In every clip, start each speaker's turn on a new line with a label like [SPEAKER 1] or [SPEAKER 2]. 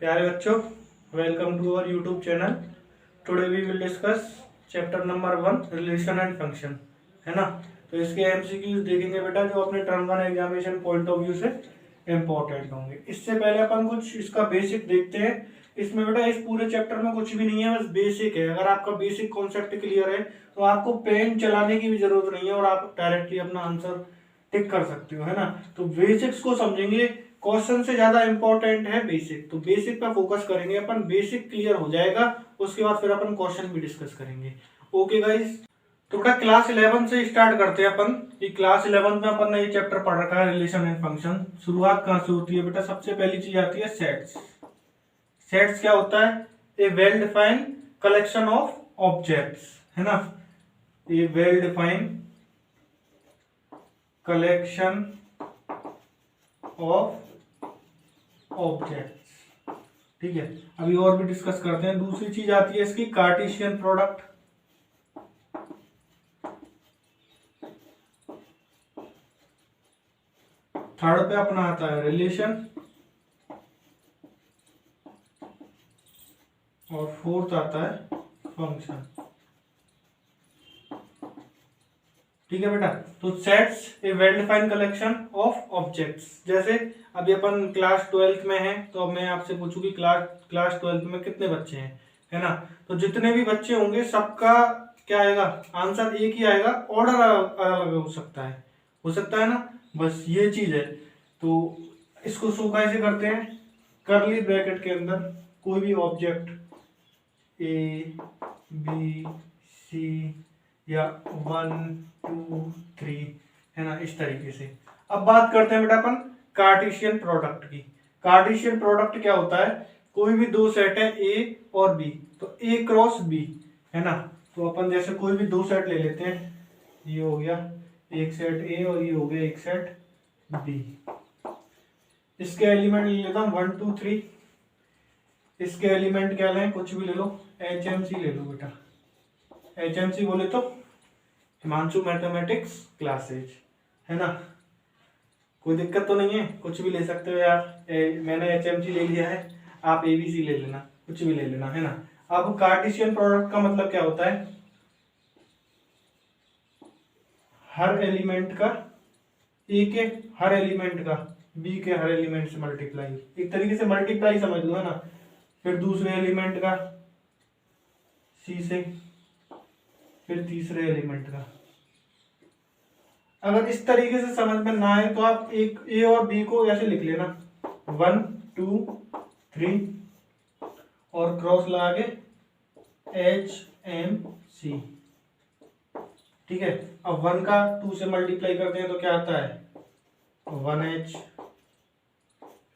[SPEAKER 1] प्यारे बच्चों, welcome to our YouTube channel. Today we will discuss chapter number 1 relation and function, है ना। तो इसके एमसीक्यूज देखेंगे बेटा, जो अपने term 1 examination point of view से इम्पोर्टेंट होंगे। इससे पहले अपन कुछ इसका बेसिक देखते हैं। इसमें बेटा इस पूरे चैप्टर में कुछ भी नहीं है, बस बेसिक है। अगर आपका बेसिक कॉन्सेप्ट क्लियर है तो आपको पेन चलाने की भी जरूरत नहीं है और आप डायरेक्टली अपना आंसर टिक कर सकते हो, है ना। तो बेसिक्स को समझेंगे। क्वेश्चन से ज्यादा इंपॉर्टेंट है बेसिक, तो बेसिक पे फोकस करेंगे अपन। बेसिक क्लियर हो जाएगा, उसके बाद फिर अपन क्वेश्चन भी डिस्कस करेंगे। ओके गाइस, तो बेटा क्लास 11 से स्टार्ट करते हैं अपन। ये क्लास 11 में अपन ने ये चैप्टर पढ़ रखा है, रिलेशन एंड फंक्शन। शुरुआत कहां से होती है बेटा? सबसे पहली चीज आती है सेट्स। सेट्स क्या होता है? A well defined collection of objects, है ना। A well defined collection of objects, ठीक है। अभी और भी डिस्कस करते हैं। दूसरी चीज आती है इसकी कार्टेशियन प्रोडक्ट। थर्ड पे अपना आता है रिलेशन, और फोर्थ आता है फंक्शन, ठीक है बेटा। तो sets A well defined collection of objects. जैसे अभी अपन क्लास 12th में हैं, तो मैं आपसे पूछूं कि क्लास 12th में कितने बच्चे हैं, है ना। तो जितने भी बच्चे होंगे सबका क्या आएगा? आंसर एक ही आएगा, ऑर्डर अलग अलग हो सकता है ना। बस ये चीज है। तो इसको शो कैसे करते हैं? कर्ली ब्रैकेट के अंदर कोई भी ऑब्जेक्ट ए बी सी या 1 2 3, है ना, इस तरीके से। अब बात करते हैं बेटा अपन कार्टेशियन प्रोडक्ट की। कार्टेशियन प्रोडक्ट क्या होता है? कोई भी दो सेट है ए और बी, तो ए क्रॉस बी, है ना। तो अपन जैसे कोई भी दो सेट ले लेते हैं, ये हो गया एक सेट ए और ये हो गया एक सेट बी। इसके एलिमेंट ले लेता हूं 1 2 3। इसके एलिमेंट क्या लें? कुछ भी ले लो, HMC ले लो बेटा। HMC बोले तो हिमांशु मैथमेटिक्स क्लासेज, है ना। कोई दिक्कत तो नहीं है, कुछ भी ले सकते हो यार। मैंने HMC ले लिया है, आप ABC ले लेना, कुछ भी ले लेना, है ना। अब कार्टेशियन प्रोडक्ट का मतलब क्या होता है? हर एलिमेंट का ए के हर एलिमेंट का बी के हर एलिमेंट से मल्टीप्लाई, एक तरीके से मल्टीप्लाई समझ लो, है ना। फिर दूसरे एलिमेंट का सी से, फिर तीसरे एलिमेंट का। अगर इस तरीके से समझ में ना आए तो आप एक ए और बी को ऐसे लिख लेना 1 2 3 और क्रॉस लगा के HMC, ठीक है। अब 1 का 2 से मल्टीप्लाई करते हैं तो क्या आता है? 1H,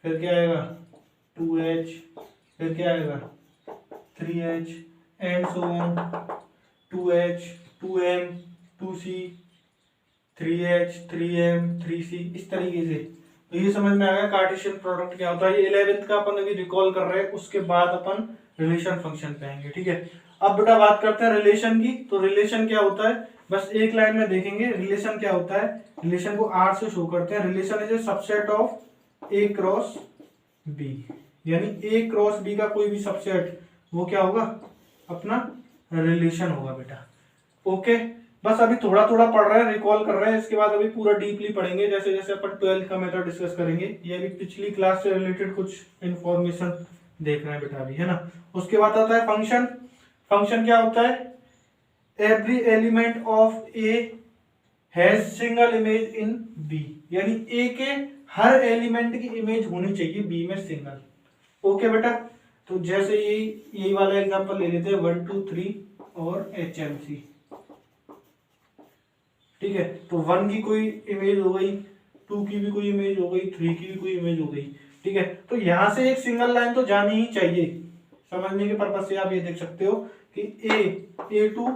[SPEAKER 1] फिर क्या आएगा? 2H, फिर क्या आएगा? 3H and so on. 2H 2M 2C 3H 3M 3C, इस तरीके से। तो ये समझ में आ गया कार्टेशियन प्रोडक्ट क्या होता है। ये 11th का अपन अभी रिकॉल कर रहे हैं, उसके बाद अपन रिलेशन फंक्शन पे आएंगे, ठीक है। अब बेटा बात करते हैं रिलेशन की। तो रिलेशन क्या होता है, बस एक लाइन में देखेंगे। रिलेशन क्या होता है? रिलेशन को R से शो करते हैं। Relation is a subset of A cross B, यानी A क्रॉस B का कोई भी सबसेट, वो क्या होगा? अपना रिलेशन होगा बेटा। ओके, बस अभी थोड़ा थोड़ा पढ़ रहे हैं, रिकॉल कर रहे हैं। इसके बाद अभी पूरा डीपली पढ़ेंगे, जैसे जैसे अपन 12th का मेथड डिस्कस करेंगे। ये अभी पिछली क्लास से रिलेटेड कुछ इंफॉर्मेशन देख रहे हैं बेटा अभी, है ना। उसके बाद आता है फंक्शन। फंक्शन क्या होता है? Every element of A has single image in B, यानी ए के हर एलिमेंट की इमेज होनी चाहिए बी में सिंगल। ओके बेटा, तो जैसे यही वाला एग्जांपल ले लेते हैं 1 2 3 और HMC, ठीक है। तो 1 की कोई इमेज हो गई, 2 की भी कोई इमेज हो गई, 3 की भी कोई इमेज हो गई, ठीक है। तो यहां से एक सिंगल लाइन तो जानी ही चाहिए। समझने के पर्पज से आप ये देख सकते हो कि A टू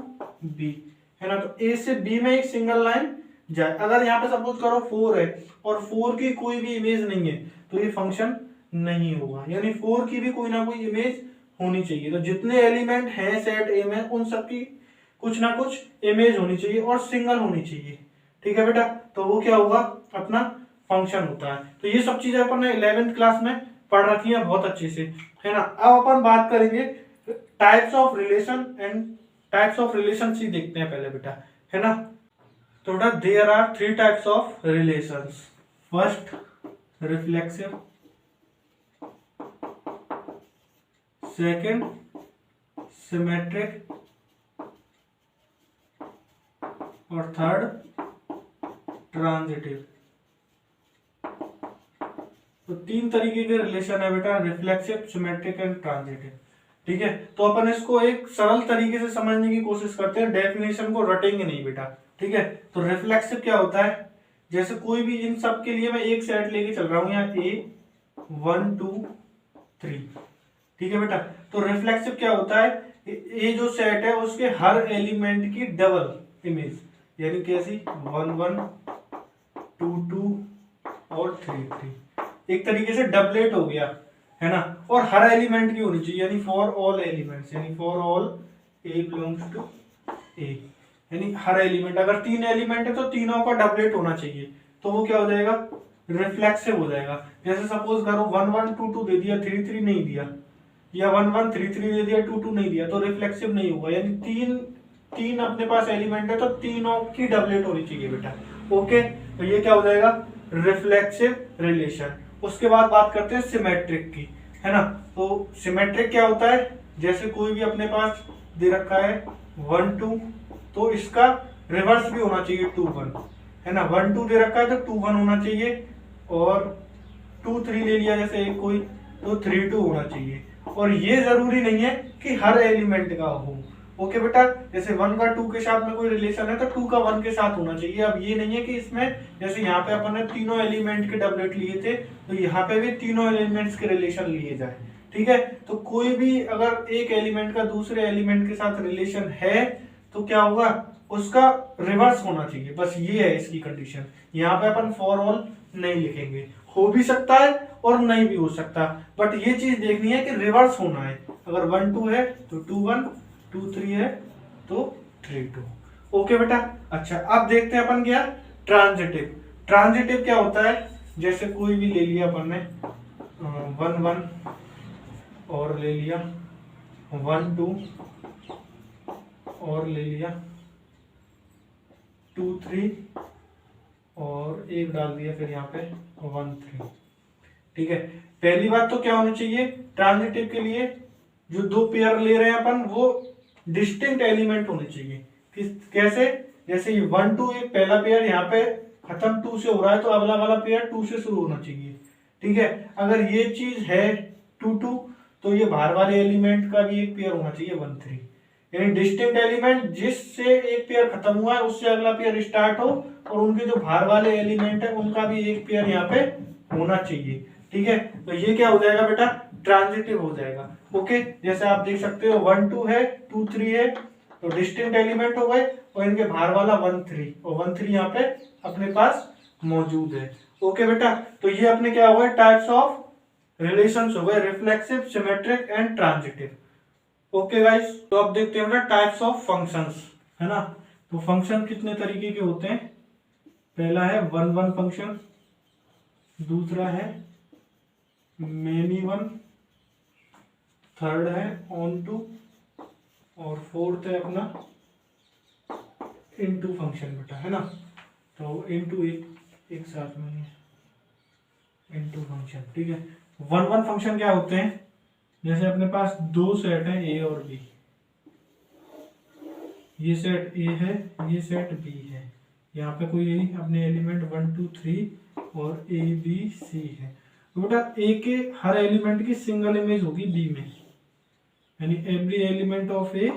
[SPEAKER 1] B, है ना। तो A से B में एक सिंगल लाइन जाए। अगर यहाँ पे सपोज करो 4 है और 4 की कोई भी इमेज नहीं है, तो ये फंक्शन नहीं होगा। यानी 4 की भी कोई ना कोई इमेज होनी चाहिए। तो जितने एलिमेंट हैं सेट ए में, उन सबकी कुछ ना कुछ इमेज होनी चाहिए और सिंगल होनी चाहिए, ठीक है बेटा। तो वो क्या होगा? अपना फंक्शन होता है। तो ये सब चीजें अपन ने 11th क्लास में पढ़ रखी है बहुत अच्छे से, है ना। अब अपन बात करेंगे types of relation and types of relationship देखते हैं पहले बेटा, है ना। तो बेटा there are 3 types of relations. First reflexive, second symmetric और थर्ड ट्रांजिटिव। तो 3 तरीके के रिलेशन है बेटा, रिफ्लेक्सिव, सिमेट्रिक एंड ट्रांजिटिव। ठीक है, तो अपन इसको एक सरल तरीके से समझने की कोशिश करते हैं, डेफिनेशन को रटेंगे नहीं बेटा। ठीक है, तो रिफ्लेक्सिव क्या होता है, जैसे कोई भी इन सब के लिए मैं एक सेट लेके चल रहा हूं यहाँ A 1 2 3। ठीक है बेटा, तो रिफ्लेक्सिव क्या होता है, ये जो सेट है उसके हर एलिमेंट की डबल इमेज, यानी कैसी 1 1 2 2 और 3 3, एक तरीके से डबलेट हो गया, है ना। और हर एलिमेंट की होनी चाहिए, यानी फॉर ऑल एलिमेंट्स, यानी for all A belongs to A, यानी हर एलिमेंट, अगर 3 एलिमेंट है तो तीनों का डबलेट होना चाहिए, तो वो क्या हो जाएगा, रिफ्लेक्सिव हो जाएगा। जैसे सपोज करो 1 1 2 2 दे दिया, 3 3 नहीं दिया, या 1 1 3 3 दे दिया, 2 2 नहीं दिया, तो रिफ्लेक्सिव नहीं होगा। यानी तीन अपने पास एलिमेंट है तो तीनों की डबलेट होनी चाहिए बेटा। ओके, तो ये क्या हो जाएगा, रिफ्लेक्सिव रिलेशन। उसके बाद बात करते हैं सिमेट्रिक की, है ना। तो सिमेट्रिक क्या होता है, जैसे कोई भी अपने पास दे रखा है 1 2, तो इसका रिवर्स भी होना चाहिए 2 1, है ना। 1 2 दे रखा है तो 2 1 होना चाहिए, और 2 3 ले लिया जैसे एक कोई, तो 3 2 होना चाहिए। और ये जरूरी नहीं है कि हर एलिमेंट का हो। ओके बेटा, जैसे 1 का 2 के साथ में कोई रिलेशन है तो 2 का 1 के साथ होना चाहिए। अब ये नहीं है कि इसमें, जैसे यहाँ पे अपन ने तीनों एलिमेंट के डबलेट लिए थे, तो यहाँ पे भी तीनों एलिमेंट्स के रिलेशन लिए जाए। ठीक है, तो कोई भी अगर एक एलिमेंट का दूसरे एलिमेंट के साथ रिलेशन है तो क्या होगा, उसका रिवर्स होना चाहिए, बस ये है इसकी कंडीशन। यहाँ पे अपन फॉर ऑल नहीं लिखेंगे, हो भी सकता है और नहीं भी हो सकता, बट ये चीज देखनी है कि रिवर्स होना है। अगर 1 2 है तो 2 1, 2 3 है तो 3 2। ओके बेटा, अच्छा अब देखते हैं अपन क्या ट्रांजिटिव। ट्रांजिटिव क्या होता है, जैसे कोई भी ले लिया अपन ने 1 1 और ले लिया 1 2 और ले लिया 2 3 और एक डाल दिया फिर यहाँ पे 1 3। ठीक है, पहली बात तो क्या होनी चाहिए ट्रांजिटिव के लिए, जो दो पेयर ले रहे हैं अपन वो डिस्टिंक्ट एलिमेंट होने चाहिए। कैसे, जैसे ये 1 2 एक पहला पेयर यहाँ पे खत्म 2 से हो रहा है तो अगला वाला पेयर 2 से शुरू होना चाहिए। ठीक है, अगर ये चीज है 2 2 तो ये बाहर वाले एलिमेंट का भी एक पेयर होना चाहिए 1 3, यानी डिस्टिंक्ट एलिमेंट जिससे एक पेयर खत्म हुआ है उससे अगला पेयर स्टार्ट हो, और उनके जो बाहर वाले एलिमेंट है उनका भी एक पेयर यहाँ पे होना चाहिए। ठीक है, तो ये क्या हो जाएगा बेटा, ट्रांजिटिव हो जाएगा। ओके, जैसे आप देख सकते हो 1 2 है 2 3 है तो डिस्टिंक्ट एलिमेंट हो गए, और इनके बाहर वाला 1 3 और 1 3 यहाँ पे अपने पास मौजूद है। ओके बेटा, तो ये अपने क्या हो गए टाइप्स ऑफ रिलेशंस हो गए, reflexive, symmetric and transitive. Okay guys, तो अब देखते हैं बेटा टाइप्स ऑफ फंक्शंस, है ना। तो फंक्शन कितने तरीके के होते हैं, पहला है 1 1 फंक्शन, दूसरा है मेनी वन, थर्ड है ऑन टू, और फोर्थ है अपना इनटू फंक्शन बेटा, है ना। तो इनटू एक साथ में है इनटू फंक्शन। ठीक है, 1 1 फंक्शन क्या होते हैं, जैसे अपने पास दो सेट है ए और बी, ये सेट ए है ये सेट बी है, यहाँ पे कोई अपने एलिमेंट 1 2 3 और ए बी सी है, तो बेटा ए के हर एलिमेंट की सिंगल इमेज होगी बी में, यानी every element of A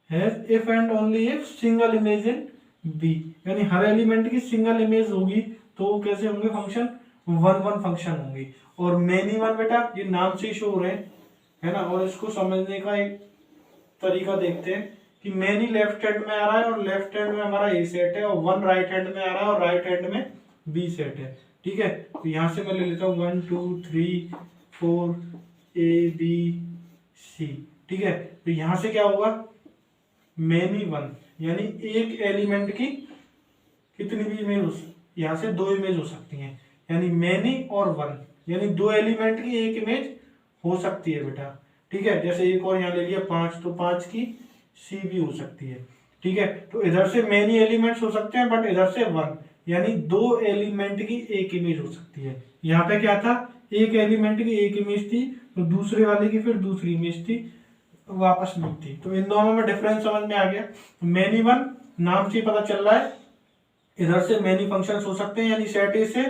[SPEAKER 1] has if and only if single image in B, यानी हर एलिमेंट की सिंगल इमेज होगी, तो वो कैसे होंगे फंक्शन 1 1 फंक्शन होंगे। और मेनी वन बेटा ये नाम से ही शो हो रहे हैं, है ना। और इसको समझने का एक तरीका देखते हैं कि मेनी लेफ्ट हैंड में आ रहा है और लेफ्ट हैंड में हमारा ए सेट है, और 1 राइट हैंड में आ रहा है और राइट हैंड में बी सेट है। ठीक है, तो यहां से मैं ले लेता हूँ 1 2 3 4 ए बी सी। ठीक है, तो यहां से क्या होगा मेनी वन, यानी एक एलिमेंट की कितनी भी इमेज, यहां से दो इमेज हो सकती हैं, यानी मेनी और वन, यानी 2 एलिमेंट की एक इमेज हो सकती है बेटा। ठीक है, जैसे एक और यहाँ ले लिया 5, तो 5 की सी भी हो सकती है। ठीक है, तो इधर से मेनी एलिमेंट्स हो सकते हैं, बट इधर से 1, यानी 2 एलिमेंट की एक इमेज हो सकती है। यहाँ पे क्या था, एक एलिमेंट की एक इमेज थी, तो दूसरे वाले की फिर दूसरी इमेज थी, वापस नहीं थी। तो इन दोनों में डिफरेंस समझ में आ गया। मेनी वन नाम से पता चल रहा है, इधर से मेनी फंक्शंस हो सकते हैं, यानी सेट ए से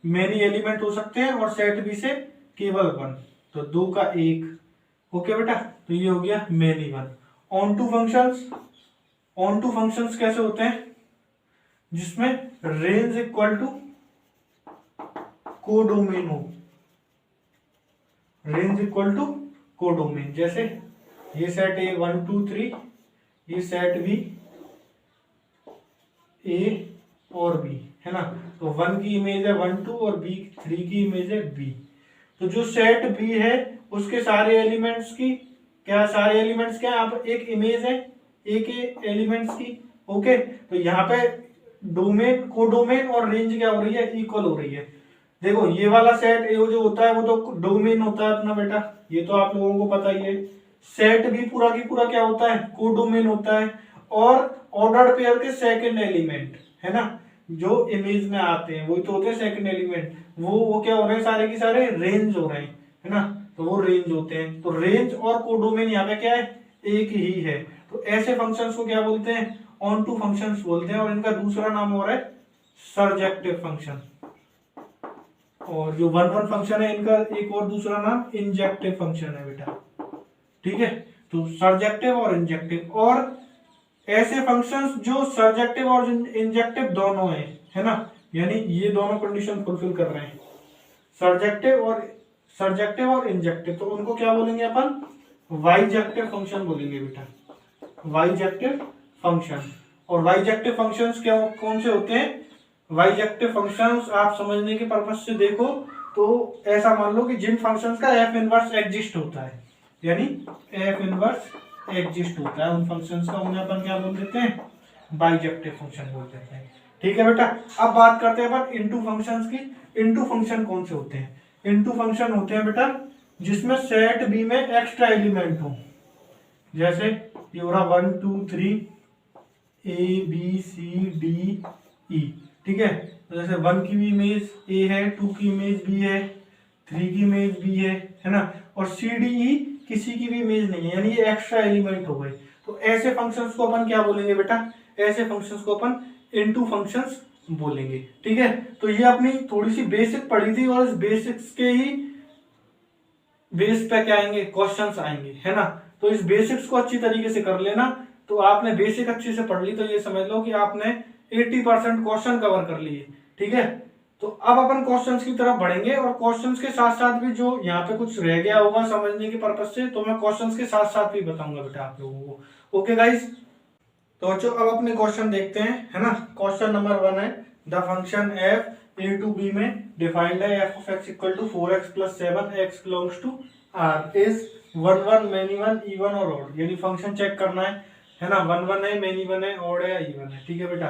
[SPEAKER 1] मेनी एलिमेंट हो सकते हैं, और सेट बी से केवल 1, तो 2 का 1। ओके बेटा, तो ये हो गया many one. Onto functions, onto functions कैसे होते हैं, जिसमें रेंज इक्वल टू कोडोमेन हो, रेंज इक्वल टू कोडोमेन। जैसे ये सेट ए 1 2 3, ये सेट बी ए और बी है ना, तो 1 की इमेज है 1 2 और बी 3 की इमेज है बी। तो जो सेट बी है उसके सारे एलिमेंट्स की क्या, सारे एलिमेंट्स क्या, यहाँ पर एक इमेज है ए के एलिमेंट्स की। ओके, तो यहाँ पे डोमेन, कोडोमेन और रेंज क्या हो रही है, इक्वल हो रही है। देखो ये वाला सेट ए जो होता है वो तो डोमेन होता है अपना बेटा, ये तो आप लोगों को पता ही है। सेट भी पूरा की पूरा क्या होता है, कोडोमेन होता है। और ऑर्डर्ड पेयर के सेकंड एलिमेंट है ना, जो इमेज में आते हैं वही तो होते हैं सेकंड एलिमेंट, वो क्या हो रहे हैं, सारे के सारे रेंज हो रहे हैं, है ना, तो वो रेंज होते हैं। तो रेंज और कोडोमेन यहाँ पे क्या है, एक ही है। तो ऐसे फंक्शंस को क्या बोलते हैं, ऑन टू फंक्शंस बोलते हैं, और इनका दूसरा नाम हो रहा है सर्जेक्टिव फंक्शन। और जो 1 1 फंक्शन है इनका एक और दूसरा नाम इंजेक्टिव फंक्शन है बेटा। ठीक है, तो सर्जेक्टिव और इंजेक्टिव, और ऐसे फंक्शंस जो सर्जेक्टिव और इंजेक्टिव दोनों हैं, है ना, यानी ये दोनों कंडीशन फुलफिल कर रहे हैं, सर्जेक्टिव और इंजेक्टिव, तो उनको क्या बोलेंगे अपन, वाइजेक्टिव फंक्शन बोलेंगे बेटा, वाइजेक्टिव फंक्शन। और वाइजेक्टिव फंक्शंस क्या, कौन से होते हैं, वाइजेक्टिव फंक्शंस आप समझने के पर्पज से देखो तो ऐसा मान लो कि जिन फंक्शंस का एफ इनवर्स एग्जिस्ट होता है, यानी एफ इनवर्स एग्जिस्ट होता है उन फंक्शंस का, उन्हें अपन क्या बोल देते हैं, बाइजेक्टिव फंक्शन बोल देते हैं। ठीक है बेटा, अब बात करते हैं अपन इनटू फंक्शंस की। इनटू फंक्शन कौन से होते हैं, इनटू फंक्शन होते हैं बेटा जिसमें सेट बी में एक्स्ट्रा एलिमेंट हो। जैसे ये हो रहा 1 2 3 A B C D E, ठीक है, तो जैसे 1 की भी इमेज ए है, 2 की इमेज बी है, 3 की इमेज बी है ना, और सी डी ई किसी की भी इमेज नहीं है, यानी ये एक्स्ट्रा एलिमेंट हो गए। तो ऐसे फंक्शंस को अपन क्या बोलेंगे बेटा, ऐसे फंक्शंस को अपन इनटू फंक्शंस बोलेंगे। ठीक है, तो ये अपनी थोड़ी सी बेसिक पढ़ी थी, और इस बेसिक्स के ही बेस पे क्या आएंगे, क्वेश्चंस आएंगे, है ना। तो इस बेसिक्स को अच्छी तरीके से कर लेना, तो आपने बेसिक अच्छे से पढ़ ली तो ये समझ लो कि आपने 80% क्वेश्चन कवर कर लिए। ठीक है, तो अब अपन क्वेश्चंस की तरफ बढ़ेंगे, और क्वेश्चंस के साथ साथ भी जो यहाँ पे कुछ रह गया होगा समझने के पर्पज से, तो मैं क्वेश्चंस के साथ साथ भी बताऊंगा बेटा आप लोगों को। ओके गाइस, तो बच्चों अब अपने क्वेश्चन देखते हैं, है ना। क्वेश्चन नंबर 1 है, the function F A to B में डिफाइंड है F of X equal to 4x + 7 x belongs to R is 1 1 many 1 even और ऑड, यानी फंक्शन चेक करना है ना, 1 1 है, मेनी 1 है, ऑड है या इवन है। ठीक है बेटा,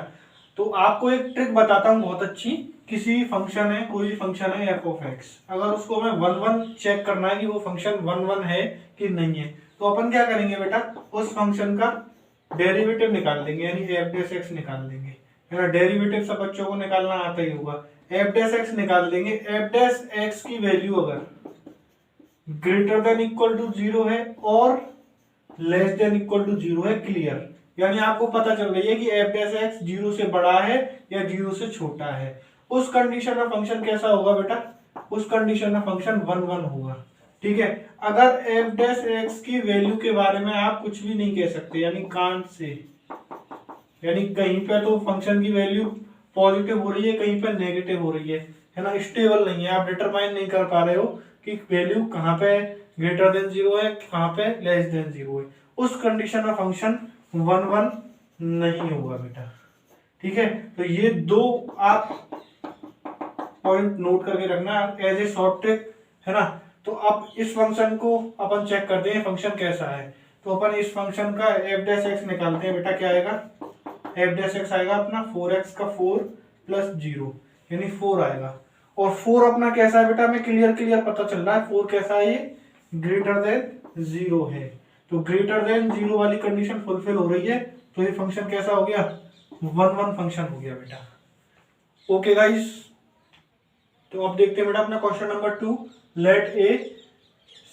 [SPEAKER 1] तो आपको एक ट्रिक बताता हूँ बहुत अच्छी। किसी फंक्शन है, कोई फंक्शन है एफ ऑफ एक्स, अगर उसको मैं 1 1 चेक करना है कि वो फंक्शन 1 1 है कि नहीं है, तो अपन क्या करेंगे बेटा, उस फंक्शन का डेरिवेटिव निकाल देंगे, यानी एफ डैश एक्स निकाल देंगे, है ना। डेरिवेटिव सब बच्चों को निकालना आता ही होगा, एफ डैश एक्स निकाल देंगे। एफ डैश एक्स की वैल्यू अगर ग्रेटर देन इक्वल टू 0 है और लेस देन इक्वल टू 0 है, क्लियर, यानी आपको पता चल रही है कि एफ डैश एक्स 0 से बड़ा है या 0 से छोटा है, उस कंडीशन में फंक्शन कैसा होगा बेटा, उस कंडीशन में फंक्शन 1 1 होगा। ठीक है, अगर एफ डैश एक्स की वैल्यू के बारे में आप कुछ भी नहीं कह सकते, यानी कांट से, यानी कहीं पे तो फंक्शन की वैल्यू पॉजिटिव हो रही है, कहीं पे नेगेटिव हो रही है ना, स्टेबल नहीं है, आप डिटरमाइन नहीं कर पा रहे हो कि वैल्यू कहाँ पे ग्रेटर देन 0 है, कहाँ पे लेस देन 0 है, उस कंडीशन में फंक्शन 1 1 नहीं होगा बेटा। ठीक है, तो ये दो आप पॉइंट नोट करके रखना एज ए शॉर्ट ट्रिक, है ना। तो अब इस फंक्शन को अपन चेक करते हैं फंक्शन कैसा है, तो अपन इस फंक्शन का एफ डैश एक्स निकालते हैं बेटा। क्या आएगा, एफ डैश एक्स आएगा अपना 4x का 4 + 0 यानी 4 आएगा, और 4 अपना कैसा है बेटा, हमें क्लियर पता चल रहा है 4 कैसा है, ये ग्रेटर देन 0 है। तो ग्रेटर देन 0 वाली कंडीशन फुलफिल हो रही है, तो ये फंक्शन कैसा हो गया, 1 1 फंक्शन हो गया बेटा। ओके गाइस, तो अब देखते हैं बेटा अपना क्वेश्चन नंबर 2। लेट ए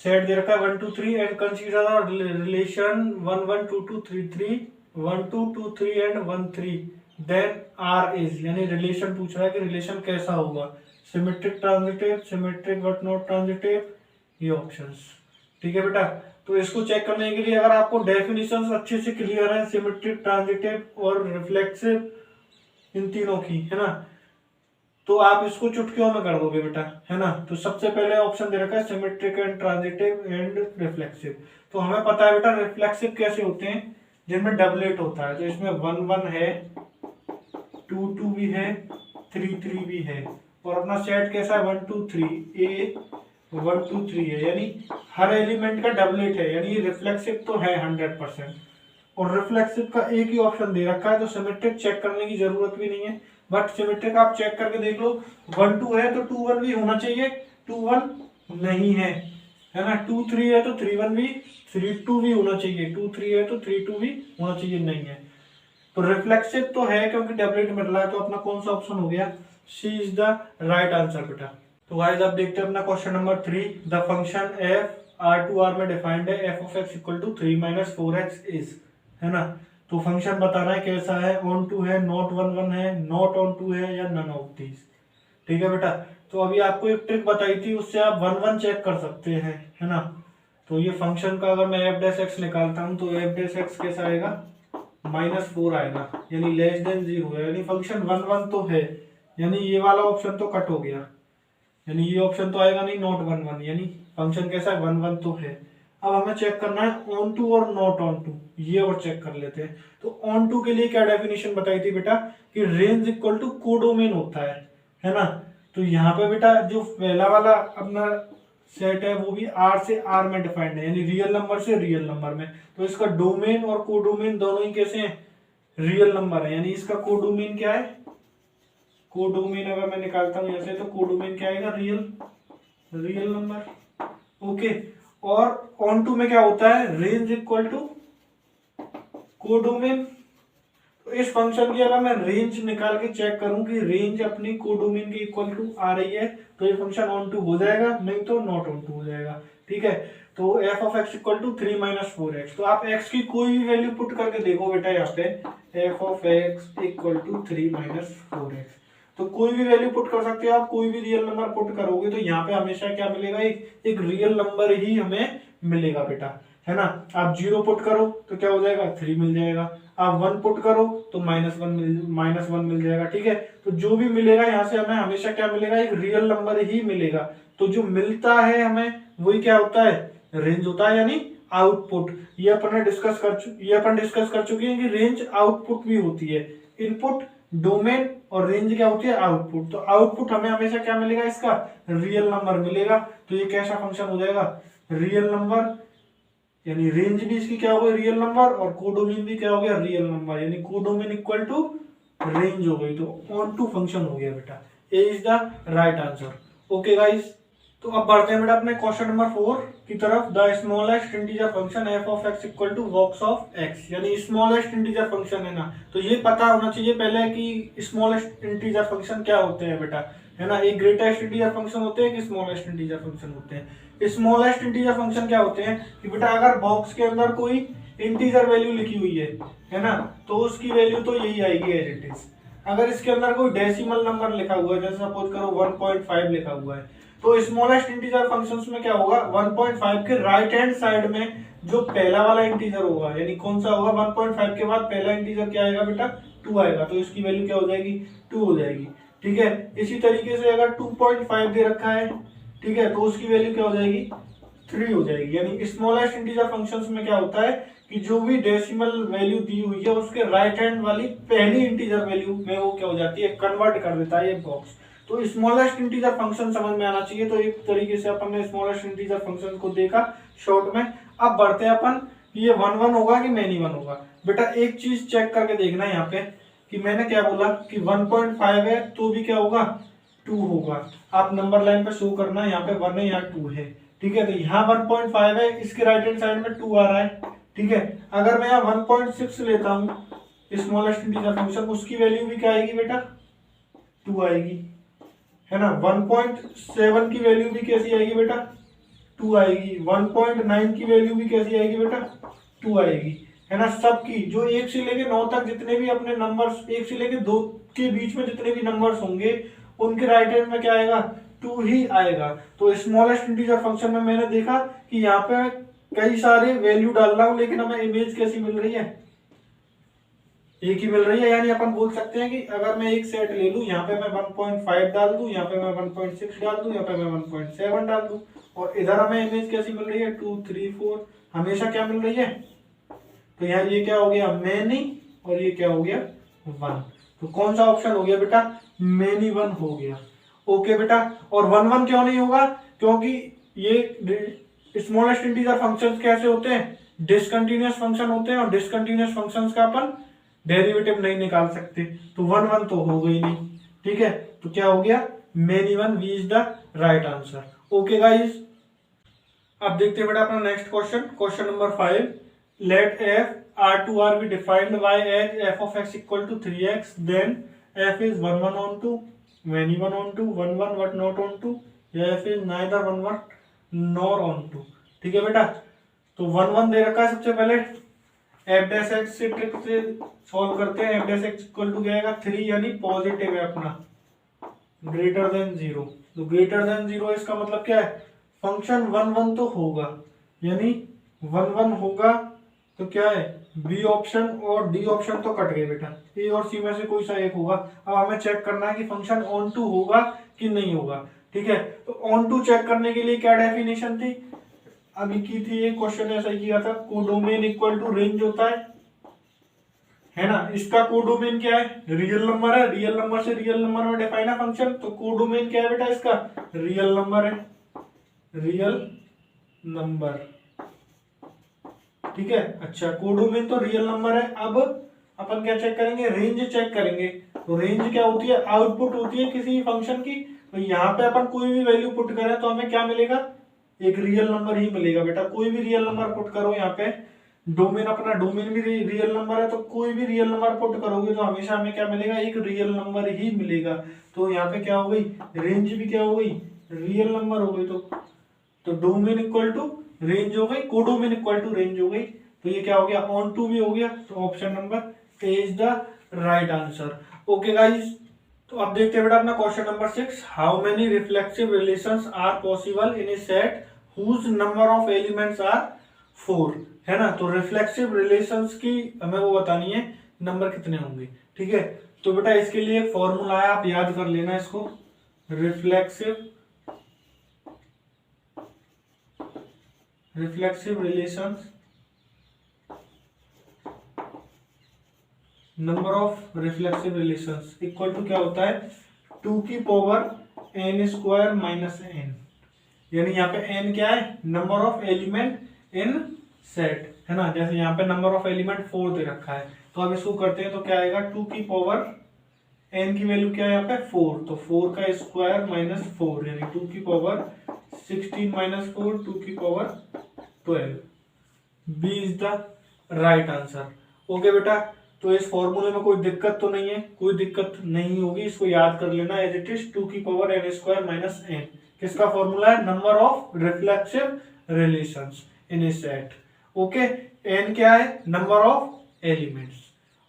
[SPEAKER 1] सेट दे रखा है 1 2 3 and consider relation 1 1 2 2 3 3 1 2 2 3 and 1 3 then are is, यानी रिलेशन पूछ रहा है कि रिलेशन कैसा होगा, symmetric transitive, symmetric but not transitive, ये ऑप्शंस। ठीक है बेटा, तो इसको चेक करने के लिए अगर आपको डेफिनेशंस अच्छे से क्लियर है सिमेट्रिक, ट्रांजिटिव और रिफ्लेक्सिव, इन तीनों की, है ना, तो आप इसको चुटकियों में कर दोगे बेटा, है ना। तो सबसे पहले ऑप्शन दे रखा है symmetric and transitive and reflexive. तो हमें पता है बेटा रिफ्लेक्सिव कैसे होते हैं, जिनमें डबलेट होता है, तो इसमें 1 1 है, 2 2 भी है, 3 3 भी है, और अपना सेट कैसा है 1 2 3 ए 1 2 3 है, यानी हर एलिमेंट का डबलेट है, यानी रिफ्लेक्सिव तो है 100%। और रिफ्लेक्सिव का एक ही ऑप्शन दे रखा है, तो सिमेट्रिक चेक करने की जरूरत भी नहीं है, बट सिमेट्रिक आप चेक करके देख लो, 1 2 है तो 2 1 भी होना चाहिए, 2 1 नहीं है, है ना, 2 3 है तो 3 1 भी, 3 2 भी होना चाहिए, 2 3 है तो 3 2 भी होना चाहिए, नहीं है। तो रिफ्लेक्सिव तो है क्योंकि डबलेट मिल रहा है, तो अपना कौन सा ऑप्शन हो गया, C is the right answer बेटा। तो गाइस आप देखते हैं अपना question number 3। The function F R2R में डिफाइंड है, F of X equal to 3 - 4x is, है ना। तो फंक्शन बताना है कैसा है, ऑन टू है, नॉट 1 1 है, नॉट ऑन टू है, या नन ऑफ दीज। ठीक है बेटा, तो अभी आपको एक ट्रिक बताई थी, उससे आप 1 1 चेक कर सकते हैं, है ना। तो ये फंक्शन का अगर मैं एफ डैश एक्स निकालता हूं, तो एफ डैश एक्स कैसा आएगा, -4 आएगा, यानी लेस देन 0 है, यानी फंक्शन 1 1 तो है, यानी ये वाला ऑप्शन तो कट हो गया, यानी ये ऑप्शन तो आएगा नहीं, नॉट 1 1, यानी फंक्शन कैसा है 1 1 तो है। अब हमें चेक करना है ऑन टू और नॉट ऑन टू, ये और चेक कर लेते हैं। तो ऑन टू के लिए क्या डेफिनेशन बताई थी बेटा, कि रेंज इक्वल टू कोडोमेन होता है ना। तो यहाँ पे बेटा जो पहला वाला अपना सेट है वो भी आर से आर में डिफाइंड है, यानी रियल नंबर से रियल नंबर में। तो इसका डोमेन और कोडोमेन दोनों ही कैसे हैं, रियल नंबर है, यानी इसका कोडोमेन क्या है, कोडोमेन अगर मैं निकालता हूं ऐसे, तो कोडोमेन क्या आएगा, रियल नंबर। ओके, और ऑन टू में क्या होता है, रेंज इक्वल टू कोडोमेन। तो इस फंक्शन की अगर मैं रेंज निकाल के चेक करूं कि रेंज अपनी कोडोमेन के इक्वल टू आ रही है, तो ये फंक्शन ऑन टू हो जाएगा, नहीं तो नॉट ऑन टू हो जाएगा। ठीक है, तो F of X equal to 3 - 4x, तो आप एक्स की कोई भी वैल्यू पुट करके देखो बेटा, यहाँ पे F of X equal to 3 - 4x, तो कोई भी वैल्यू पुट कर सकते हो आप, कोई भी रियल नंबर पुट करोगे तो यहाँ पे हमेशा क्या मिलेगा, एक रियल नंबर ही हमें मिलेगा बेटा, है ना। आप 0 पुट करो तो क्या हो जाएगा, 3 मिल जाएगा, आप 1 पुट करो तो -1 मिल जाएगा। ठीक है, तो जो भी मिलेगा यहाँ से हमें हमेशा क्या मिलेगा, एक रियल नंबर ही मिलेगा। तो जो मिलता है हमें वही क्या होता है, रेंज होता है, यानी आउटपुट। ये अपन डिस्कस कर चुके हैं कि रेंज आउटपुट भी होती है, इनपुट डोमेन और रेंज क्या होती है, आउटपुट। तो आउटपुट हमें हमेशा क्या मिलेगा, इसका रियल नंबर मिलेगा। तो ये कैसा फंक्शन हो जाएगा, रियल नंबर, यानी रेंज भी इसकी क्या हो गई, रियल नंबर, और कोडोमेन भी क्या हो गया, रियल नंबर, यानी कोडोमेन इक्वल टू रेंज हो गई। तो ऑन टू फंक्शन हो गया बेटा, A is the right answer. Okay guys, तो अब बढ़ते हैं बेटा अपने क्वेश्चन नंबर 4 की तरफ। The smallest integer function F of X equal to box of X, यानी स्मॉलेस्ट इंटीजर फंक्शन है ना, तो ये पता होना चाहिए पहले कि स्मॉलेस्ट इंटीजर फंक्शन क्या होते हैं बेटा, है ना। एक ग्रेटेस्ट इंटीजर फंक्शन होते हैं कि स्मॉलेस्ट इंटीजर फंक्शन होते हैं। स्मॉलेस्ट इंटीजर फंक्शन क्या होते हैं कि बेटा अगर बॉक्स के अंदर कोई इंटीजर वैल्यू लिखी हुई है ना, तो उसकी वैल्यू तो यही आएगी एज इट इज। अगर इसके अंदर कोई डेसिमल नंबर लिखा हुआ है, जैसे सपोज करो 1.5 लिखा हुआ है, तो स्मॉलेस्ट इंटीजर फंक्शंस में क्या होगा, 1.5 के राइट हैंड साइड में जो पहला वाला इंटीजर होगा, यानी कौन सा होगा, 1.5 के बाद पहला इंटीजर क्या आएगा बेटा, 2 आएगा, तो इसकी वैल्यू क्या हो जाएगी, 2 हो जाएगी। ठीक है, इसी तरीके से अगर 2.5 दे रखा है, ठीक है, तो उसकी वैल्यू क्या हो जाएगी, 3 हो जाएगी। यानी स्मॉलेस्ट इंटीजर फंक्शंस में क्या होता है कि जो भी डेसिमल वैल्यू दी हुई है उसके राइट हैंड वाली पहली इंटीजर वैल्यू में वो क्या हो जाती है, कन्वर्ट कर देता है ये बॉक्स। तो स्मॉलेस्ट इंटीजर फंक्शन समझ में आना चाहिए। तो एक तरीके से अपन ने स्मॉलेस्ट इंटीजर फंक्शन को देखा शॉर्ट में। अब बढ़ते हैं अपन, ये 1 1 होगा कि मैनी 1 होगा। बेटा एक चीज चेक करके देखना है यहाँ पे कि मैंने क्या बोला कि 1.5 है तो भी क्या होगा, 2 होगा। आप नंबर लाइन पे शो करना, यहाँ पे 1 है, यहाँ 2 है, ठीक है। तो यहाँ 1.5 है, इसके राइट हैंड साइड में 2 आ रहा है, ठीक है। अगर मैं यहाँ 1.6 लेता हूँ स्मॉलेस्ट इंटीजर फंक्शन, उसकी वैल्यू भी क्या आएगी बेटा, 2 आएगी, है ना। 1.7 की वैल्यू भी कैसी आएगी बेटा, 2 आएगी। 1.9 की वैल्यू भी कैसी आएगी बेटा, 2 आएगी, है ना। सबकी जो 1 से लेके 9 तक जितने भी अपने नंबर्स, 1 से लेके 2 के बीच में जितने भी नंबर्स होंगे, उनके राइट हैंड में क्या आएगा, 2 ही आएगा। तो स्मॉलेस्ट इंटीजर फंक्शन में मैंने देखा कि यहाँ पे कई सारे वैल्यू डाल रहा हूं, लेकिन हमें इमेज कैसी मिल रही है, एक ही मिल रही है। यानी अपन बोल सकते हैं कि अगर मैं एक सेट ले लूं, यहाँ पे मैं 1.5 डाल दूं, यहाँ पे मैं 1.6 डाल दूं, यहाँ पे मैं 1.7 डाल दूं, और इधर हमें इमेज कैसी मिल रही है, 2 3 4 हमेशा क्या मिल रही है। तो यहाँ ये क्या हो गया, मैनी, और ये क्या हो गया, 1। तो कौन सा ऑप्शन हो गया बेटा, मैनी 1 हो गया। ओके बेटा। और 1 1 क्यों नहीं होगा, क्योंकि ये स्मॉलेस्ट इंटीजर फंक्शंस कैसे होते हैं, डिसकंटिन्यूअस फंक्शन होते हैं, और डिसकंटिन्यूअस फंक्शंस का अपन डेरिवेटिव नहीं निकाल सकते। तो 1 1 तो हो गई नहीं, ठीक है। तो क्या हो गया, many 1 B is the right answer. Okay guys, अब देखते हैं बेटा अपना next question, question number 5। Let F R2R be defined by as f of x equal to 3x, then f is 1 1 on 2, many 1 on 2, 1 1 but not on 2, या f is neither 1 1 nor on 2। ठीक है बेटा। तो 1 1 दे रखा है, सबसे पहले F dash X से ट्रिक से सॉल्व करते हैं। F dash X equal to क्या आएगा, 3, यानी पॉजिटिव है अपना, ग्रेटर देन 0। तो ग्रेटर देन 0 इसका मतलब क्या है, फंक्शन 1 1 तो होगा, यानी 1 1 होगा। तो क्या है, बी ऑप्शन और डी ऑप्शन तो कट गए बेटा, ए और सी में से कोई सा एक होगा। अब हमें चेक करना है कि फंक्शन ऑन टू होगा कि नहीं होगा, ठीक है। तो ऑन टू चेक करने के लिए क्या डेफिनेशन थी, अभी की थी, एक क्वेश्चन ऐसा ही किया था, कोडोमेन इक्वल टू रेंज होता है ना। इसका कोडोमेन क्या है, रियल नंबर है, रियल नंबर से रियल नंबर में डिफाइन है फंक्शन। तो कोडोमेन क्या है बेटा इसका, रियल नंबर है, रियल नंबर, ठीक है। अच्छा, कोडोमेन तो रियल नंबर है। अब अपन क्या चेक करेंगे, रेंज चेक करेंगे। तो रेंज क्या होती है, आउटपुट होती है किसी फंक्शन की। तो यहाँ पे अपन कोई भी वैल्यू पुट करें तो हमें क्या मिलेगा, एक रियल नंबर ही मिलेगा बेटा। कोई भी रियल नंबर पुट करो यहाँ पे, डोमेन अपना डोमेन भी रियल नंबर है, तो कोई भी रियल नंबर पुट करोगे तो हमेशा हमें क्या मिलेगा, एक रियल नंबर ही मिलेगा। तो यहाँ पे क्या हो गई, रेंज भी क्या हो गई, रियल नंबर हो गई। तो डोमेन इक्वल टू रेंज हो गई, कोडोमेन इक्वल टू रेंज हो गई। तो ये क्या हो गया, ऑन टू भी हो गया। तो option number A is the right answer. Okay guys, तो अब देखते हैं बेटा अपना question number 6। How many reflexive relations are possible in a set whose number of elements are 4, है ना। तो रिफ्लेक्सिव रिलेशंस की हमें वो बतानी है, नंबर कितने होंगे, ठीक है। तो बेटा इसके लिए एक फॉर्मूला है, आप याद कर लेना इसको। Reflexive relations, number of reflexive relations equal to क्या होता है, 2 की power n square minus n। यानी यहाँ पे n क्या है, number of element in set, है ना। जैसे यहाँ पे नंबर ऑफ एलिमेंट 4 दे रखा है, तो अब इसको करते हैं तो क्या आएगा, 2 की पावर n की वैल्यू क्या है यहाँ पे 4, तो 4 का स्क्वायर माइनस 4, यानी 2 की पावर 16 माइनस 4, 2 की power 12। B is the right answer. Okay बेटा, तो इस फॉर्मूले में कोई दिक्कत तो नहीं है, कोई दिक्कत नहीं होगी, इसको याद कर लेना एज इट इज, 2 की power n square minus n। किसका फॉर्मूला है, number of reflexive relations in a set. Okay, n क्या है, number of elements.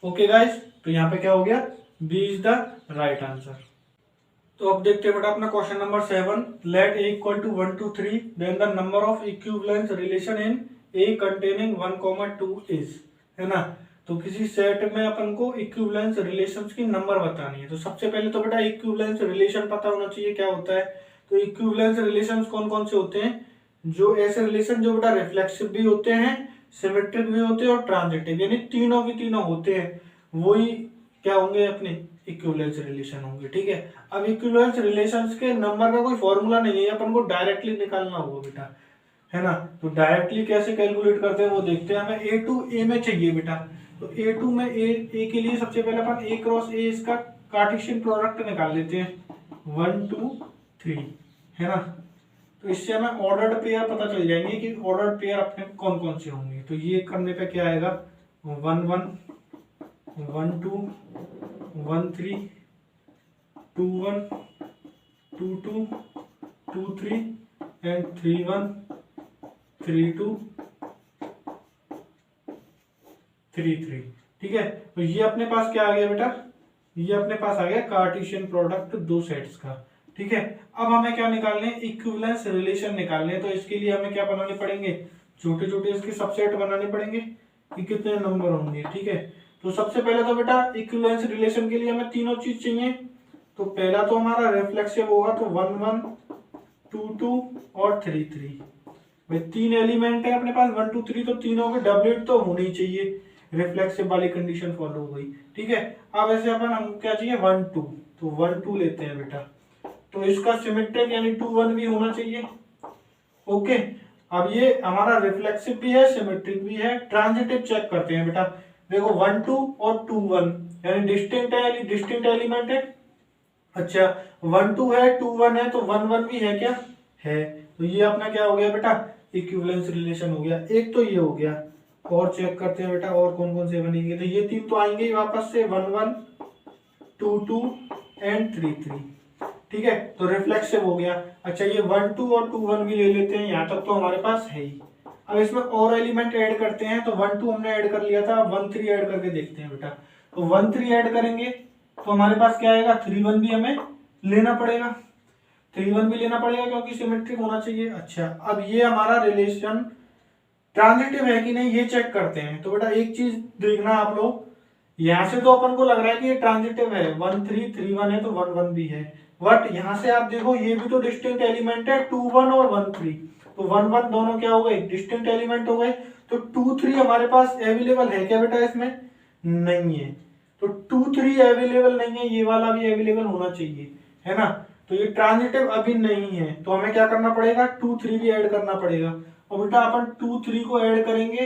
[SPEAKER 1] Okay guys, तो यहाँ पे क्या हो गया, B is the right answer. तो अब देखते हैं बेटा अपना question number 7। Let a equal to 1 2 3, then the number of equivalence relation in a containing 1 2 is, है ना। तो किसी सेट में अपन को इक्विवेलेंस रिलेशंस की नंबर बतानी है। तो सबसे पहले तो बेटा इक्विवेलेंस रिलेशन पता होना चाहिए क्या होता है। तो इक्विवेलेंस रिलेशंस कौन कौन से होते हैं, जो ऐसे रिलेशन जो बेटा रिफ्लेक्सिव भी होते हैं, सिमेट्रिक भी होते हैं और ट्रांजिटिव, यानी तीनों की तीनों होते हैं, वही क्या होंगे, अपने इक्विवेलेंस रिलेशन होंगे, ठीक है। अब इक्विवेलेंस रिलेशंस के नंबर का कोई फॉर्मूला नहीं है, अपन को डायरेक्टली निकालना होगा बेटा, है ना। तो डायरेक्टली कैसे कैलकुलेट करते हैं वो देखते हैं। हमें ए टू ए में चाहिए बेटा, तो ए टू में ए के लिए सबसे पहले अपन ए क्रॉस ए इसका कार्टेशियन प्रोडक्ट निकाल लेते हैं। 1 2 3, है ना। तो इससे हमें ऑर्डर्ड पेयर पता चल जाएंगे कि ऑर्डर्ड पेयर अपने कौन कौन से होंगे। तो ये करने पे क्या आएगा, 1 1 1 2 1 3 2 1 2 2 2 3 एंड 3 1 3 2 3 3। ठीक है, तो ये अपने पास क्या आ गया बेटा, ये अपने पास आ गया कार्टेशियन प्रोडक्ट दो सेट्स का। ठीक है, अब हमें क्या निकालने, इक्विवेलेंस रिलेशन निकालने। तो इसके लिए हमें क्या बनाने पड़ेंगे, छोटे छोटे इसके सबसेट बनाने पड़ेंगे कि कितने नंबर होंगे। ठीक है, तो सबसे पहले तो बेटा इक्विवेलेंस रिलेशन के लिए हमें तीनों चीज चाहिए। तो पहला तो हमारा रिफ्लेक्सिव होगा, तो 1 1 2 2 और 3 3। भाई तीन एलिमेंट है अपने पास 1 2 3, तो तीनों के डबलेट तो होने ही चाहिए, रिफ्लेक्सिव वाली कंडीशन फॉलो हो गई। ठीक है, अब ऐसे अपन हम क्या चाहिए 1 2, तो 1 2 लेते हैं बेटा। तो इसका सिमेट्रिक यानी 2 1 भी होना चाहिए। ओके, अब ये हमारा रिफ्लेक्सिव भी है, सिमेट्रिक भी है। ट्रांजिटिव चेक करते हैं बेटा। देखो 1 2 और 2 1 यानी डिस्टिंक्ट है, डिस्टिंक्ट एलिमेंट है। अच्छा 1 2 है 2 1 है, तो 1 1 भी है क्या, है। तो ये अपना क्या हो गया बेटा, इक्विवेलेंस रिलेशन हो गया। एक तो ये हो गया, और चेक करते हैं बेटा और कौन कौन से बनेंगे। तो ये तीन तो आएंगे ही वापस से, 1 1 2 2 एंड 3 3। ठीक है, तो रिफ्लेक्सिव हो गया। अच्छा ये 1 2 और 2 1 भी ले लेते हैं, यहाँ तक तो हमारे पास है ही। अब इसमें और एलिमेंट ऐड करते हैं। तो 1 2 हमने ऐड कर लिया था, 1 3 ऐड करके देखते हैं बेटा। तो 1 3 ऐड करेंगे तो हमारे पास क्या आएगा, 3 1 भी हमें लेना पड़ेगा, 3 1 भी लेना पड़ेगा क्योंकि सिमेट्रिक होना चाहिए। अच्छा अब ये हमारा रिलेशन ट्रांजिटिव है कि नहीं ये चेक करते हैं। तो बेटा एक चीज देखना आप लोग, यहां से तो अपन को लग रहा है कि ये ट्रांजिटिव है, 1 3 3 1 है तो 1 1 भी है। बट यहां से आप देखो ये भी तो डिस्टिंक्ट एलिमेंट है, 2 1 और 1 3। तो 1 1 दोनों क्या हो गए, डिस्टिंक्ट एलिमेंट हो गए। तो 2 3 हमारे पास अवेलेबल है क्या बेटा, इसमें नहीं है। तो 2 3 अवेलेबल नहीं है, ये वाला भी अवेलेबल होना चाहिए, है ना। तो ये ट्रांजिटिव अभी नहीं है, तो हमें क्या करना पड़ेगा, 2 3 भी ऐड करना पड़ेगा। और बेटा अपन 2 3 को ऐड करेंगे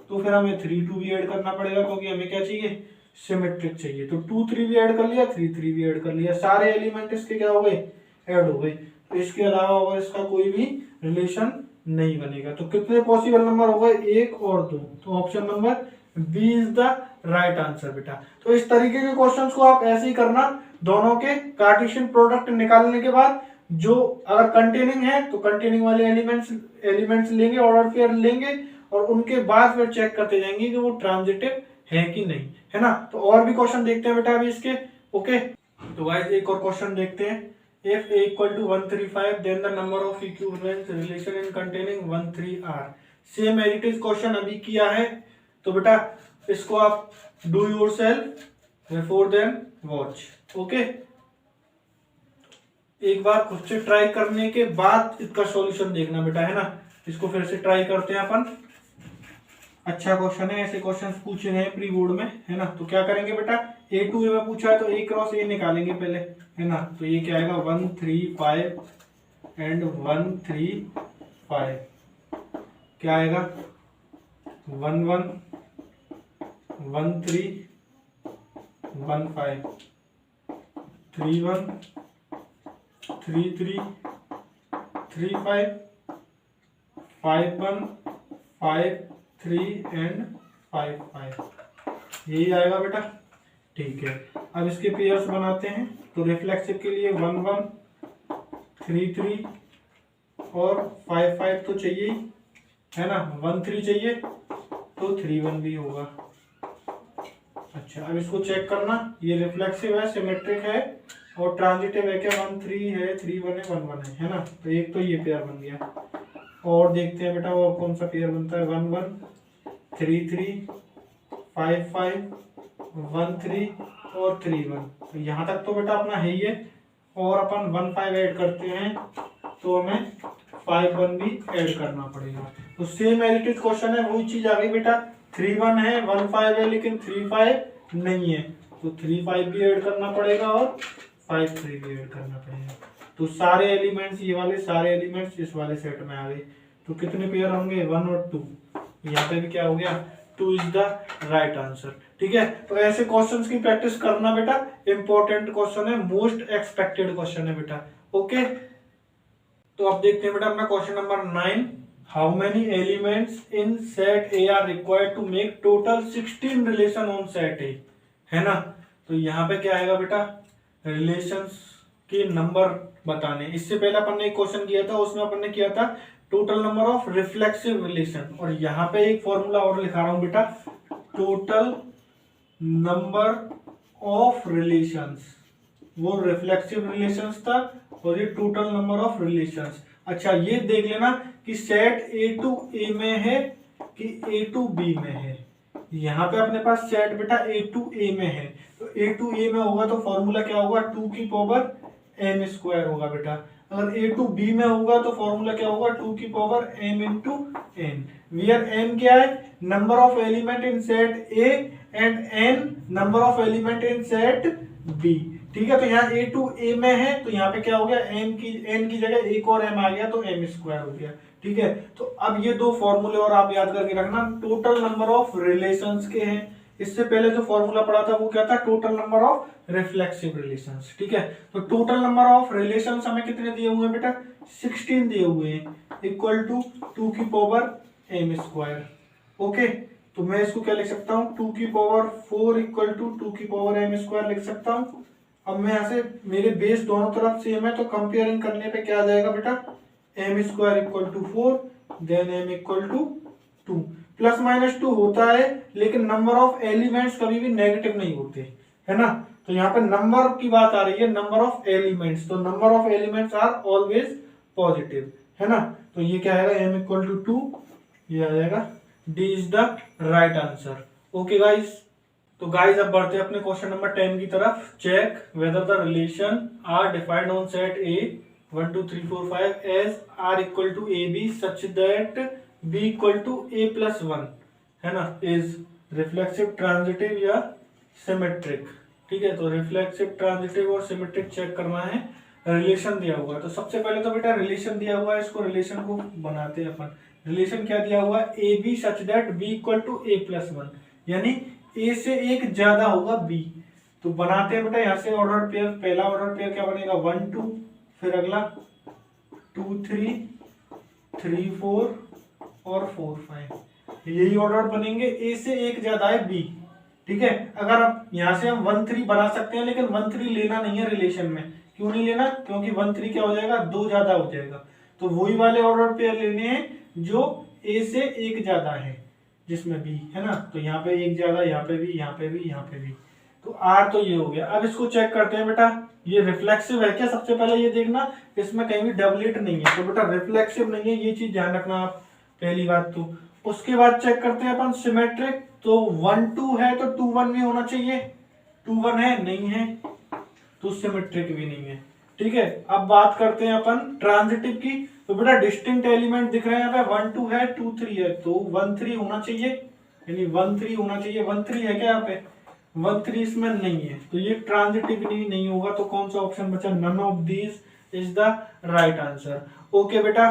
[SPEAKER 1] तो फिर हमें 3 2 भी ऐड करना पड़ेगा, क्योंकि हमें क्या चाहिए, सिमेट्रिक चाहिए। तो 2 3 भी ऐड कर लिया, 3 3 भी ऐड कर लिया, सारे एलिमेंट इसके क्या हो गए, ऐड हो गए। तो इसके अलावा और इसका कोई भी रिलेशन नहीं बनेगा। तो कितने पॉसिबल नंबर हो गए, 1 और 2। तो option number B is the right answer बेटा। तो इस तरीके के क्वेश्चंस को आप ऐसे ही करना, दोनों के कार्टेशियन प्रोडक्ट निकालने के बाद जो अगर कंटेनिंग है तो कंटेनिंग वाले एलिमेंट्स लेंगे, ऑर्डर पेयर लेंगे, और उनके बाद फिर चेक करते जाएंगे कि वो ट्रांजिटिव है कि नहीं, है ना। तो और भी क्वेश्चन देखते हैं बेटा अभी इसके। ओके, तो गाइस एक और क्वेश्चन देखते हैं। If A equal to 135 then the number of equivalence relation in containing 1 3 are same as it is question अभी किया है। तो बेटा इसको आप do yourself before then watch. Okay, एक बार खुद से ट्राई करने के बाद इसका सॉल्यूशन देखना बेटा, है ना। इसको फिर से ट्राई करते हैं अपन। अच्छा क्वेश्चन है, ऐसे क्वेश्चंस पूछे गए प्री बोर्ड में, है ना। तो क्या करेंगे बेटा, A2 में पूछा है तो A क्रॉस A निकालेंगे पहले, है ना। तो ये क्या आएगा, 1 3 5 एंड 1 3 5। क्या आएगा, 1 1 1 3 1 5 3 1 3 3 3 5 5 1 5 3 एंड 5 5। यही आएगा बेटा। ठीक है, अब इसके पेयर्स बनाते हैं। तो रिफ्लेक्सिव के लिए 1 1 3 3 और 5 5 तो चाहिए ही, है ना। 1 3 चाहिए तो 3 1 भी होगा। अच्छा अब इसको चेक करना, ये रिफ्लेक्सिव है, सिमेट्रिक है और ट्रांजिटिव है क्या, 1 3 है 3 1 है 1 1 है ना। तो एक तो ये पेयर बन गया। और देखते हैं बेटा और कौन सा पेयर बनता है, 1 1 3 3 5 5 1 3 और 3 1। तो यहाँ तक तो बेटा अपना है ही है, और अपन 1 5 ऐड करते हैं तो हमें 5 1 भी ऐड करना पड़ेगा। तो same as it is question है, वही चीज आ गई बेटा। 3 1 है, 1 5 है, लेकिन 3 5 नहीं है, तो 3 5 भी ऐड करना पड़ेगा और 5 3 भी ऐड करना पड़ेगा। तो सारे एलिमेंट्स, ये वाले सारे एलिमेंट्स इस वाले सेट में आ गए। तो कितने पेयर होंगे, 1 और 2। यहाँ पे भी क्या हो गया, 2 इज द राइट आंसर। ठीक है, तो ऐसे क्वेश्चंस की प्रैक्टिस करना बेटा, इंपॉर्टेंट क्वेश्चन है, मोस्ट एक्सपेक्टेड क्वेश्चन है बेटा। ओके, तो अब देखते हैं बेटा अपना question number 9। How many elements in set A are required to make total 16 relation on set A, है ना। तो यहाँ पे क्या आएगा बेटा, रिलेशंस के नंबर बताने। इससे पहले अपन ने एक क्वेश्चन किया था, उसमें अपन ने किया था total number of reflexive relation, और यहाँ पे एक फॉर्मूला और लिखा रहा हूं बेटा, टोटल नंबर ऑफ रिलेशंस। वो रिफ्लेक्सिव रिलेशंस था और ये टोटल नंबर ऑफ रिलेशंस। अच्छा, ये देख लेना कि सेट ए टू ए में है कि ए टू बी में है। यहाँ पे अपने पास सेट बेटा ए टू ए में है, तो ए टू ए में होगा तो फॉर्मूला क्या होगा, 2 की पावर एम स्क्वायर होगा बेटा। अगर ए टू बी में होगा तो फॉर्मूला क्या होगा, 2 की power M into N. Where N क्या है, number of element in set A and N number of element in set B. ठीक है, तो यहाँ ए टू ए में है तो यहाँ पे क्या हो गया, एन की जगह एक और एम आ गया तो एम स्क्वायर हो गया। ठीक है, तो अब ये दो फॉर्मूले और आप याद करके रखना, टोटल नंबर ऑफ रिलेशंस के हैं। इससे पहले जो फॉर्मूला पढ़ा था वो क्या था, total number of reflexive relations. ठीक है, तो टोटल नंबर ऑफ रिलेशंस हमें कितने दिए हुए हैं बेटा, 16 दिए हुए हैं, इक्वल टू 2 की पावर एम स्क्वायर। ओके, तो मैं इसको क्या लिख सकता हूँ, 2 की पावर 4 इक्वल टू 2 की पावर एम स्क्वायर लिख सकता हूँ। अब मैं यहाँ से, मेरे बेस दोनों तरफ सेम है तो कंपेयरिंग करने पे क्या आ जाएगा बेटा, M square equal to 4 then M equal to 2। Plus minus 2 होता है लेकिन नंबर ऑफ एलिमेंट्स कभी भी नेगेटिव नहीं होते, है ना। तो यहाँ पे नंबर की बात आ रही है, नंबर ऑफ एलिमेंट्स, तो number of elements are always positive, है ना। तो ये क्या आएगा, एम इक्वल टू 2, ये आ जाएगा D is the right answer. Okay guys, तो गाइज अब बढ़ते हैं अपने क्वेश्चन नंबर 10 की तरफ। Check whether the relation are defined on set A 1 2 3 4 5 as R equal to A B such that B equal to A plus 1, है ना, is reflexive, transitive या सिमेट्रिक। ठीक है, तो रिफ्लेक्सिव, ट्रांजिटिव और सिमेट्रिक चेक करना है। रिलेशन दिया हुआ है तो सबसे पहले तो बेटा रिलेशन दिया हुआ है, इसको रिलेशन को बनाते हैं अपन। रिलेशन क्या दिया हुआ है, A B such that B equal to A plus 1, यानी ए से एक ज्यादा होगा बी। तो बनाते हैं बेटा यहाँ से ऑर्डर पेयर। पहला ऑर्डर पेयर क्या बनेगा, 1 2, फिर अगला 2 3 3 4 और 4 5, यही ऑर्डर बनेंगे। ए से एक ज्यादा है बी। ठीक है, अगर आप यहाँ से हम 1 3 बना सकते हैं लेकिन 1 3 लेना नहीं है रिलेशन में। क्यों नहीं लेना, क्योंकि 1 3 क्या हो जाएगा, 2 ज्यादा हो जाएगा। तो वही वाले ऑर्डर पेयर लेने हैं जो ए से एक ज्यादा है, जिसमें बी, है ना। तो यहाँ पे एक ज्यादा, यहाँ पे भी, यहाँ पे भी, यहाँ पे भी, तो आर तो ये हो गया। अब इसको चेक करते हैं बेटा, ये रिफ्लेक्सिव है क्या, सबसे पहले ये देखना इसमें कहीं भी डबलेट नहीं है, तो बेटा रिफ्लेक्सिव नहीं है, ये चीज ध्यान रखना आप, पहली बात तो। उसके बाद चेक करते हैं अपन सिमेट्रिक, तो 1 2 है तो 2 1 भी होना चाहिए, 2 1 है, नहीं है तो सिमेट्रिक भी नहीं है। ठीक है, अब बात करते हैं अपन ट्रांजिटिव की, तो बेटा डिस्टिंक्ट एलिमेंट दिख रहे हैं यहाँ पे, 1 2 है, 2 3 है, तो 1 3 होना चाहिए, यानी 1 3 होना चाहिए। 1 3 है क्या यहाँ पे, 1 3 इसमें नहीं है, तो ये ट्रांजिटिव नहीं होगा। तो कौन सा ऑप्शन बचा, none of these is the right answer. Okay बेटा,